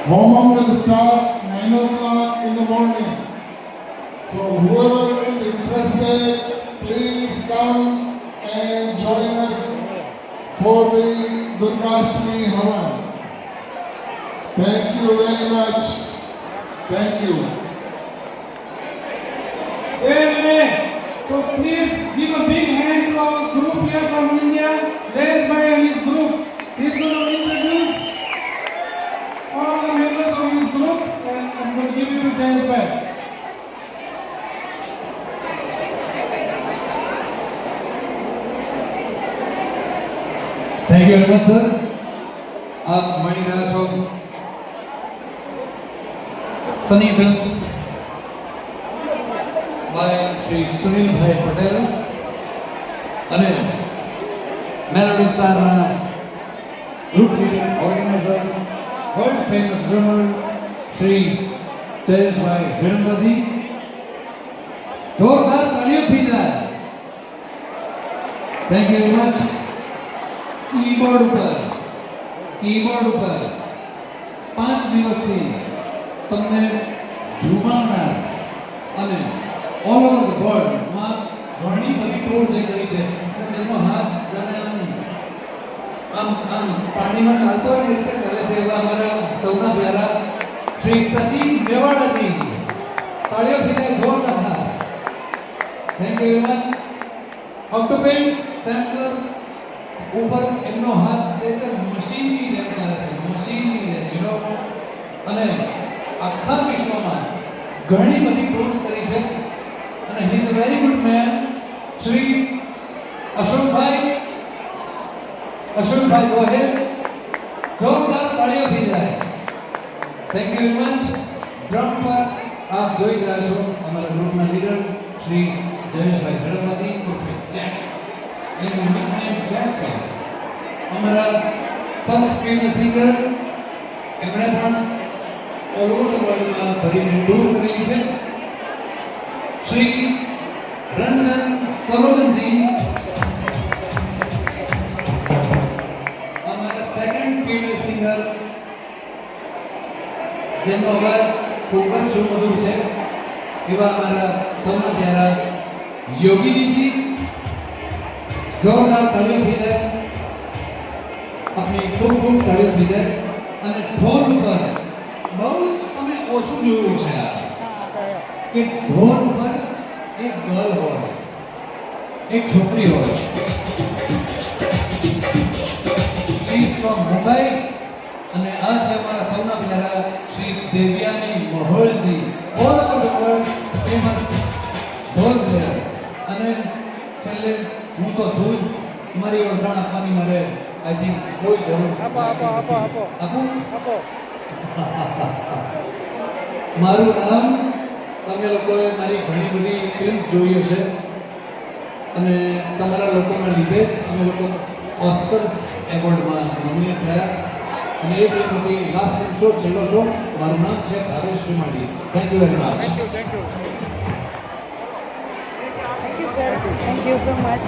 Homam will start 9 o'clock in the morning. So whoever is interested, please come and join us for the Durgashtami Havan. Thank you very much. Thank you. Amen. So please give a big hand to our group here from India, Jayesh Bhai and his group. He's going to introduce all the members of his group and I'm going to give it to Jayesh Bhai. Thank you very much, sir. आप मणि रहा છો Sunny films by Shri Sunilbhai Patel અને melody સ્ટારના group leader organizer world famous drummer Shri Jayeshbhai Hidambaji. જોરદાર તાળીઓથી જાય. Thank you very much. Keyboard ઉપર 5 દિવસથી તમને ઝુમાવનાર અને ઓલ ઓવર ધ વર્લ્ડમાં ઘણી બધી ટૂર જે કરી છે અને જેનો હાથ જાણે આમ પાણીમાં ચાલતો હોય એ રીતે ચાલે છે એવા અમારા સૌના પ્યારા શ્રી સચિન મેવાડાજી. તાળીઓથી જોરદાર હાથ. Thank you very much. Octopad sampler ઉપર એમનો હાથ જે મશીનની જેમ ચાલે છે, મશીનની જેમ યુ નો. અને આખા વિશ્વમાં ઘણી બધી ટૂર્સ કરી છે અને he is a very good man. Shri Ashokbhai Gohel. જોરદાર તાળીઓથી જાય. Thank you very much. Drum પર આપ જોઈ રહ્યા છો અમારા ગ્રુપના લીડર શ્રી જયેશભાઈ હિડમ્બાજી ઉર્ફે જેક. એનું નિકનેમ જેક છે. અમારા ફર્સ્ટ ફિલ્મ સિંગર, એમણે પણ ઓલ ઓવર ધ વર્લ્ડમાં ફરીને ટૂર કરેલી છે, શ્રી રંજન સરોજનજી. અમારા સેકન્ડ ફિલ્મ સિંગર, જેનો અવાજ ખૂબ જ સુમધુર છે, એવા અમારા સૌના પ્યારા યોગીનીજી. જોરદાર તાળીઓથી જાય. આપની ખૂબ ખૂબ તાળીઓથી જાય. અને ઢોલ ઉપર બહુ જ તમે ઓછું જોયું છે કે ઢોલ ઉપર એક ગર્લ હોય, એક છોકરી હોય. શી ઇઝ ફ્રોમ મુંબઈ અને આ છે અમારા સૌના પ્યારા Shri Devyani Maholji. All over the world famous dhol player. અને છેલ્લે હું તો છું જ, મારી ઓળખાણ આપવાની મારે આઈ થિંક કોઈ જરૂર આપું. મારું નામ તમે લોકોએ મારી ઘણી બધી ફિલ્મ્સ જોઈ હશે અને તમારા લોકોના લીધે જ અમે લોકો ઓસ્કર્સ એવોર્ડમાં નોમિનેટ થયા. અને એ ફિલ્મ હતી લાસ્ટ ફિલ્મ શો, છેલ્લો શો. મારું નામ છે Bhavesh Shrimali. Thank you very much. Thank you, sir. Thank you so much.